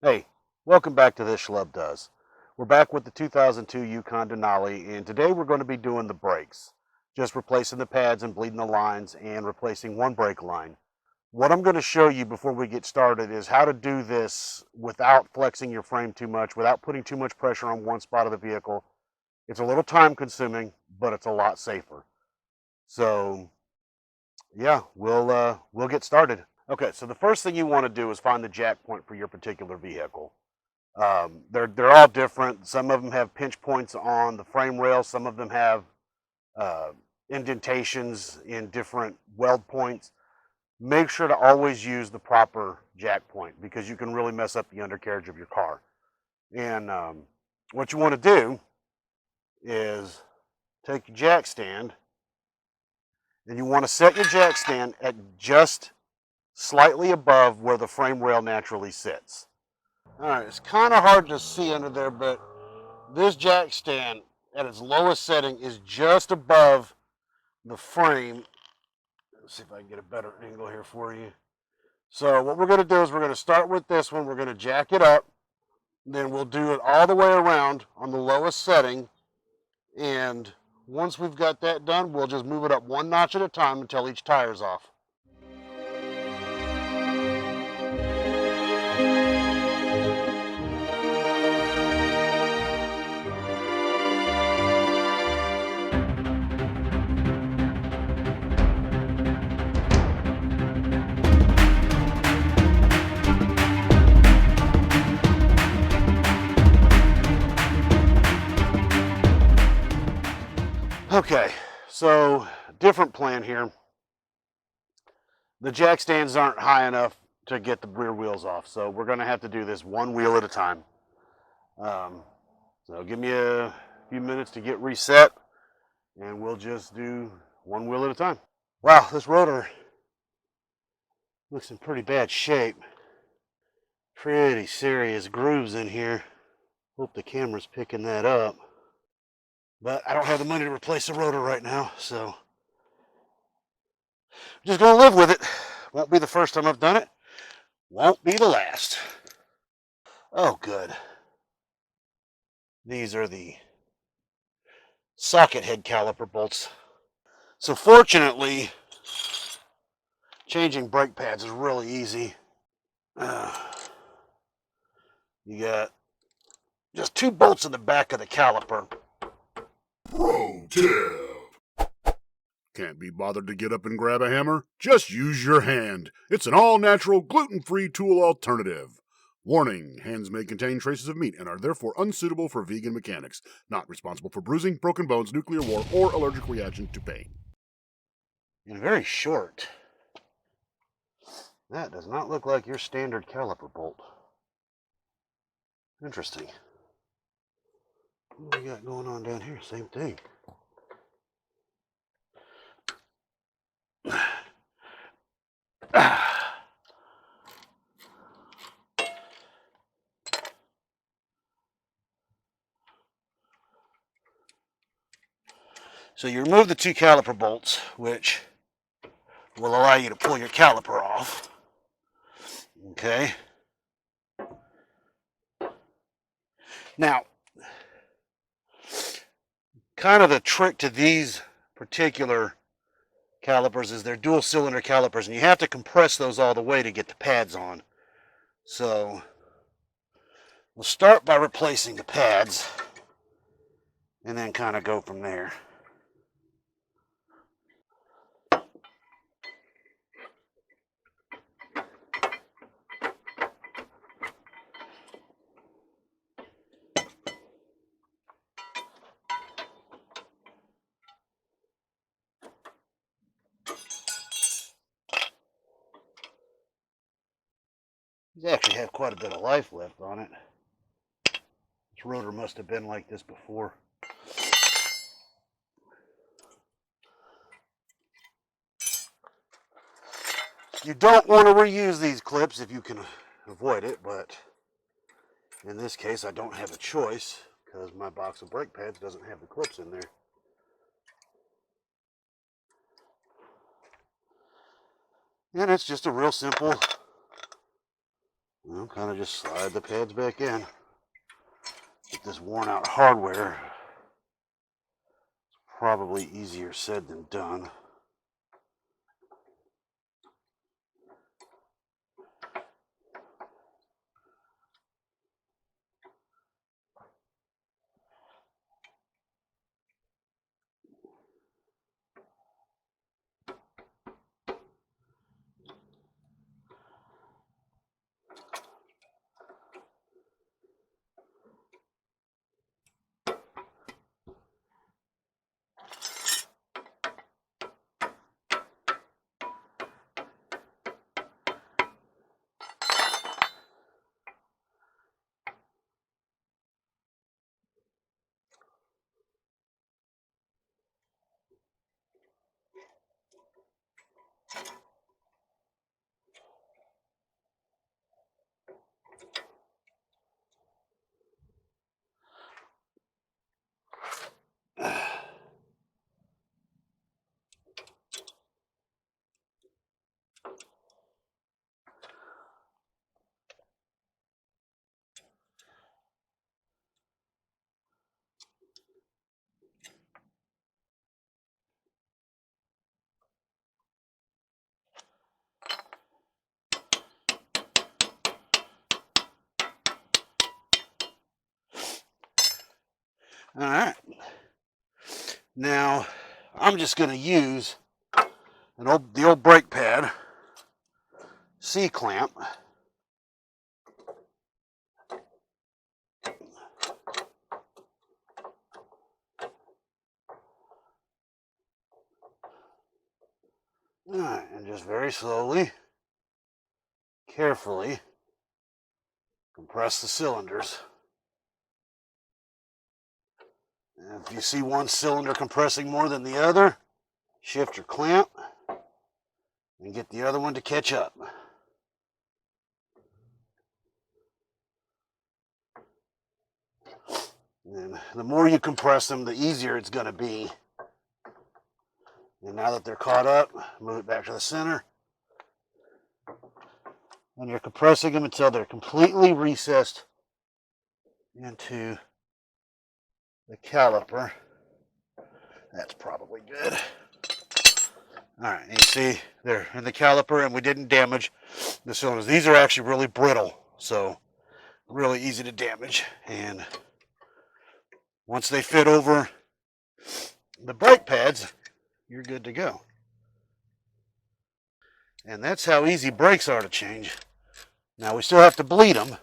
Hey, welcome back to This Schlub Does. We're back with the 2002 Yukon Denali, and today we're going to be doing the brakes. Just replacing the pads and bleeding the lines and replacing one brake line. What I'm going to show you before we get started is how to do this without flexing your frame too much, without putting too much pressure on one spot of the vehicle. It's a little time consuming, but it's a lot safer. So, yeah, we'll get started. Okay, so the first thing you want to do is find the jack point for your particular vehicle. They're all different. Some of them have pinch points on the frame rail. Some of them have uh, indentations in different weld points. Make sure to always use the proper jack point because you can really mess up the undercarriage of your car. And what you want to do is take your jack stand and you want to set your jack stand at just slightly above where the frame rail naturally sits. All right, it's kind of hard to see under there, but this jack stand at its lowest setting is just above the frame. Let's see if I can get a better angle here for you. So what we're going to do is we're going to start with this one. We're going to jack it up. Then we'll do it all the way around on the lowest setting. And once we've got that done, we'll just move it up one notch at a time until each tire's off. Okay, so different plan here. The jack stands aren't high enough to get the rear wheels off, so we're going to have to do this one wheel at a time. So give me a few minutes to get reset, and we'll just do one wheel at a time. Wow, this rotor looks in pretty bad shape. Pretty serious grooves in here. Hope the camera's picking that up. But I don't have the money to replace the rotor right now, so I'm just going to live with it. Won't be the first time I've done it. Won't be the last. Oh, good. These are the socket head caliper bolts. So fortunately, changing brake pads is really easy. You got just two bolts in the back of the caliper. Pro tip. Can't be bothered to get up and grab a hammer? Just use your hand. It's an all-natural, gluten-free tool alternative. Warning, hands may contain traces of meat and are therefore unsuitable for vegan mechanics. Not responsible for bruising, broken bones, nuclear war, or allergic reaction to pain. And very short. That does not look like your standard caliper bolt. Interesting. What do we got going on down here? Same thing. So you remove the two caliper bolts, which will allow you to pull your caliper off. Okay. Now, kind of the trick to these particular calipers is they're dual cylinder calipers, and you have to compress those all the way to get the pads on. So we'll start by replacing the pads and then kind of go from there. These actually have quite a bit of life left on it. This rotor must have been like this before. You don't want to reuse these clips if you can avoid it, but in this case I don't have a choice because my box of brake pads doesn't have the clips in there. And it's just a real simple Well, kind of just slide the pads back in. With this worn out hardware, it's probably easier said than done. All right. Now, I'm just going to use the old brake pad C-clamp. All right, and just very slowly, carefully compress the cylinders. And if you see one cylinder compressing more than the other, shift your clamp and get the other one to catch up. And the more you compress them, the easier it's going to be. And now that they're caught up, move it back to the center. And you're compressing them until they're completely recessed into the caliper. That's probably good. All right, and you see they're in the caliper and we didn't damage the cylinders. These are actually really brittle, so really easy to damage. And once they fit over the brake pads, you're good to go. And that's how easy brakes are to change. Now we still have to bleed them.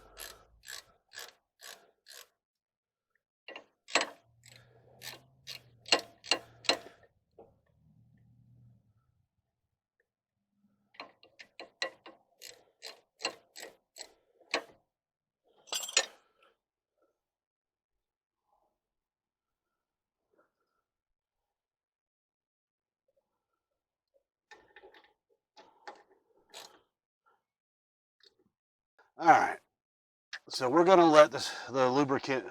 All right, so we're going to let the lubricant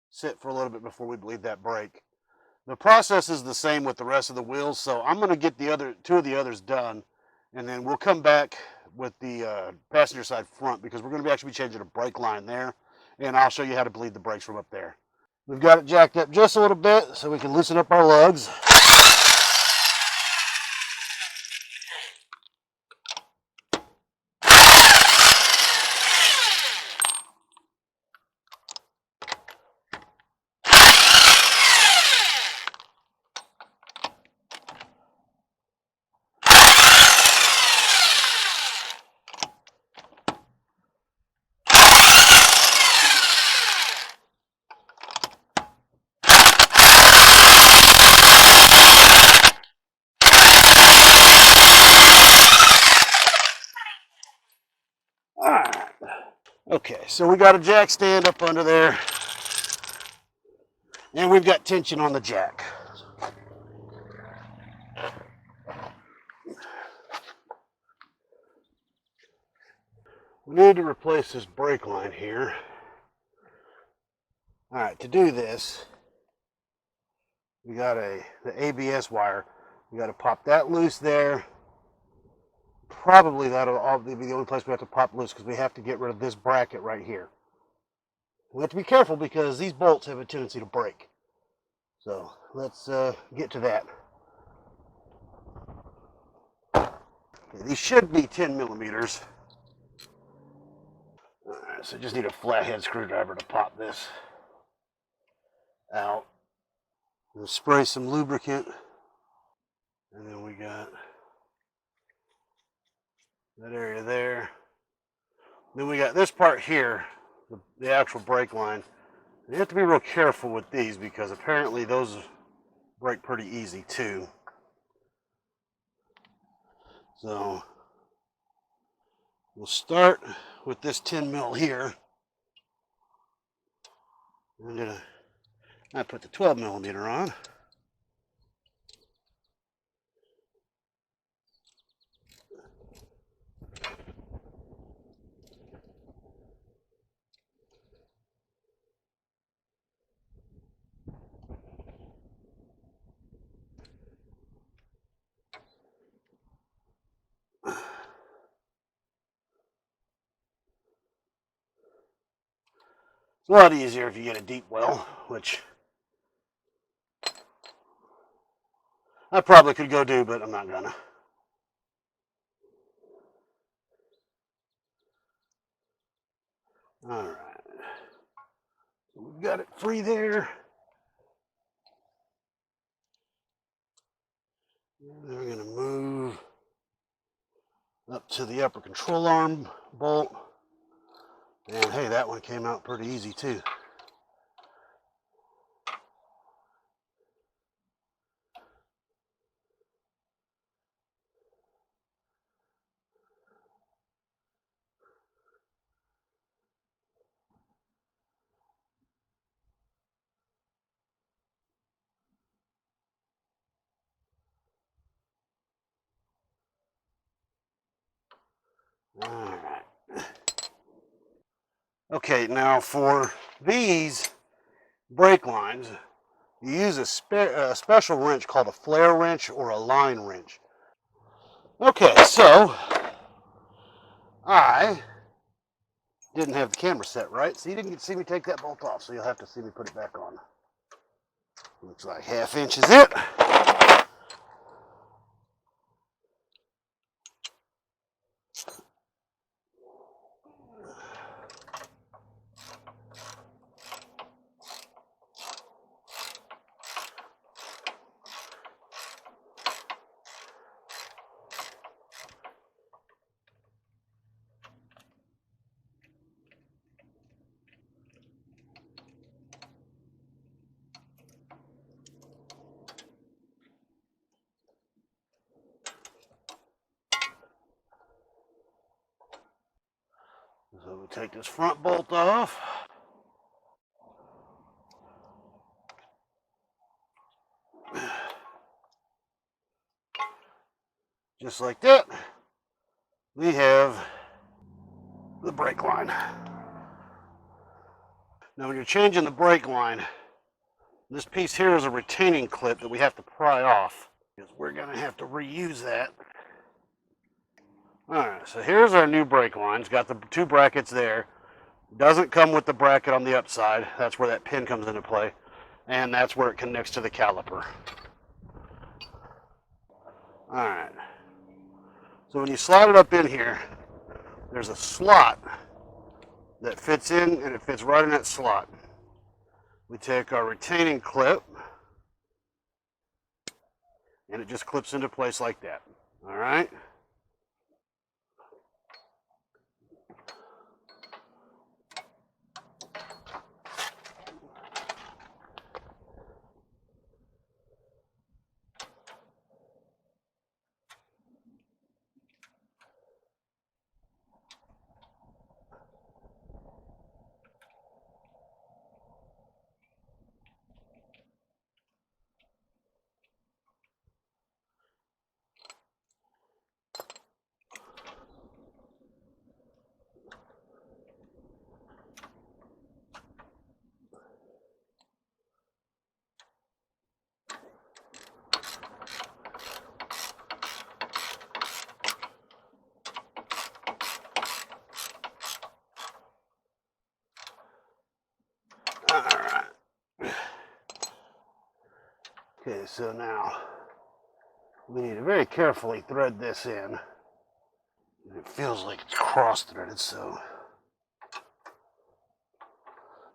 sit for a little bit before we bleed that brake. The process is the same with the rest of the wheels, so I'm going to get the two of the others done, and then we'll come back with the passenger side front because we're going to actually be changing a brake line there, and I'll show you how to bleed the brakes from up there. We've got it jacked up just a little bit so we can loosen up our lugs. All right. Okay, so we got a jack stand up under there, and we've got tension on the jack. We need to replace this brake line here. All right, to do this, we got the ABS wire. We got to pop that loose there, probably that'll be the only place we have to pop loose because we have to get rid of this bracket right here. We have to be careful because these bolts have a tendency to break. So let's get to that. Okay, these should be 10 millimeters. All right, so just need a flathead screwdriver to pop this out. We'll spray some lubricant, and then we got that area there. Then we got this part here, the actual brake line. You have to be real careful with these because apparently those break pretty easy too. So we'll start with this 10 mil here. I put the 12 millimeter on. It's a lot easier if you get a deep well, which I probably could go do, but I'm not gonna. All right, so we've got it free there. And we're gonna move up to the upper control arm bolt. And hey, that one came out pretty easy too. All right. Okay, now for these brake lines, you use a special wrench called a flare wrench or a line wrench. Okay, so I didn't have the camera set right, so you didn't get to see me take that bolt off, so you'll have to see me put it back on. Looks like ½ inch is it. So we'll take this front bolt off. Just like that, we have the brake line. Now when you're changing the brake line, this piece here is a retaining clip that we have to pry off because we're going to have to reuse that. Alright, so here's our new brake line. It's got the two brackets there. Doesn't come with the bracket on the upside. That's where that pin comes into play. And that's where it connects to the caliper. Alright. So when you slide it up in here, there's a slot that fits in, and it fits right in that slot. We take our retaining clip, and it just clips into place like that. Alright? Alright. Okay, so now we need to very carefully thread this in. It feels like it's cross-threaded, so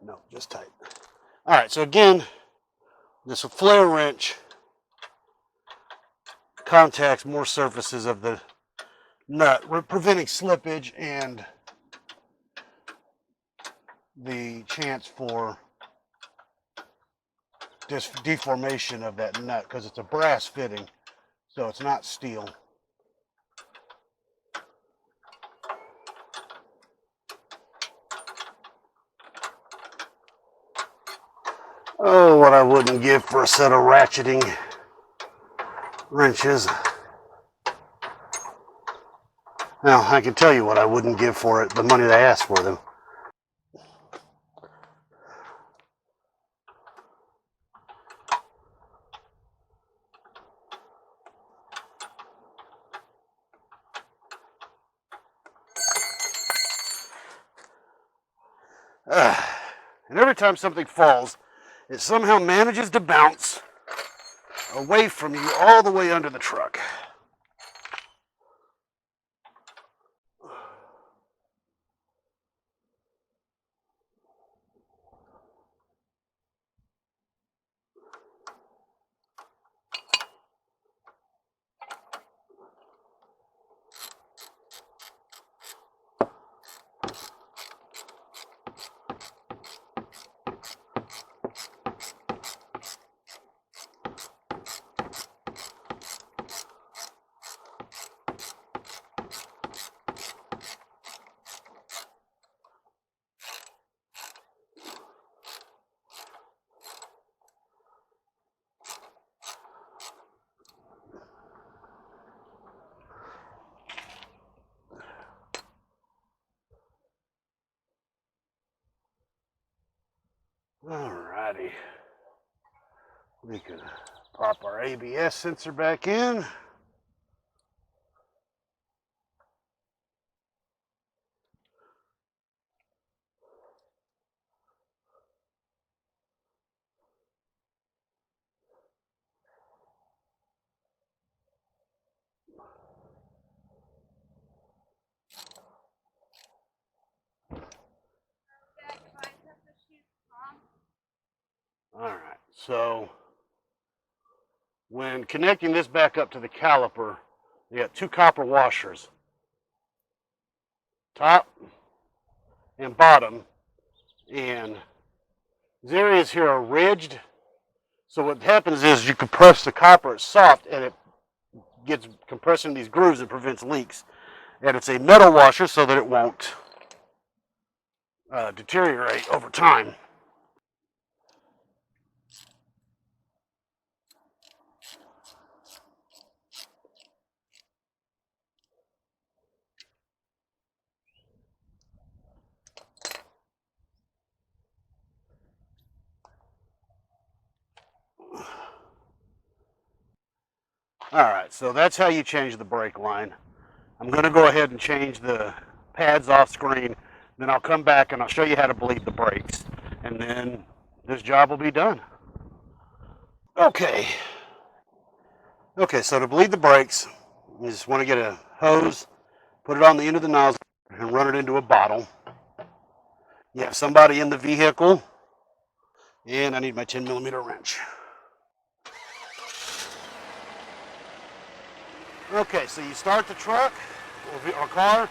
no, just tight. Alright, so again, this flare wrench contacts more surfaces of the nut. We're preventing slippage and the chance for deformation of that nut because it's a brass fitting, so it's not steel. Oh, what I wouldn't give for a set of ratcheting wrenches. Now, I can tell you what I wouldn't give for it, the money they asked for them. And every time something falls, it somehow manages to bounce away from you all the way under the truck. Alrighty. We can pop our ABS sensor back in. Alright, so when connecting this back up to the caliper, you got two copper washers, top and bottom, and these areas here are ridged. So what happens is you compress the copper, it's soft, and it gets compressed in these grooves and prevents leaks. And it's a metal washer so that it won't deteriorate over time. Alright, so that's how you change the brake line. I'm going to go ahead and change the pads off screen, then I'll come back and I'll show you how to bleed the brakes, and then this job will be done. Okay, so to bleed the brakes, you just want to get a hose, put it on the end of the nozzle, and run it into a bottle. You have somebody in the vehicle, and I need my 10mm wrench. Okay, so you start the truck or car,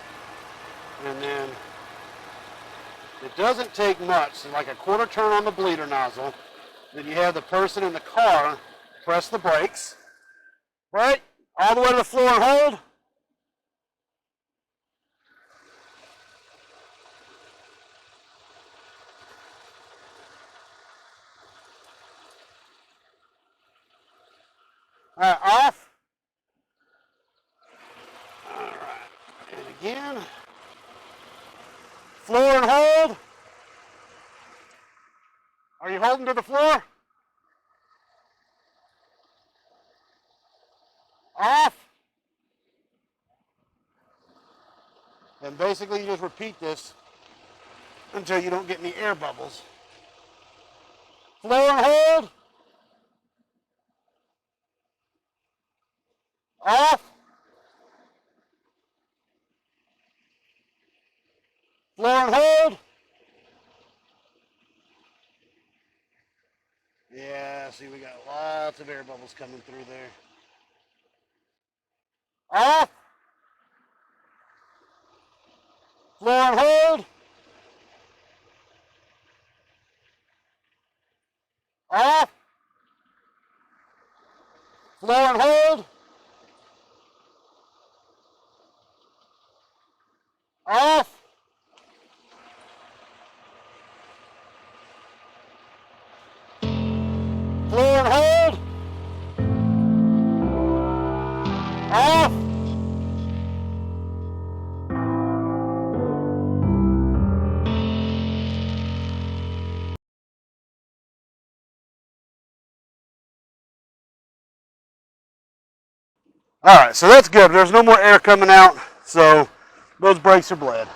and then it doesn't take much, so like a quarter turn on the bleeder nozzle. Then you have the person in the car press the brakes, right? All the way to the floor and hold. All right, off. All right, and again. Floor and hold. Are you holding to the floor? Off. And basically you just repeat this until you don't get any air bubbles. Floor and hold. Off. Floor and hold. Yeah, see, we got lots of air bubbles coming through there. Off. Floor and hold. Off. Floor and hold. Off. Floor and hold. Off. All right, so that's good. There's no more air coming out, so those brakes are bled.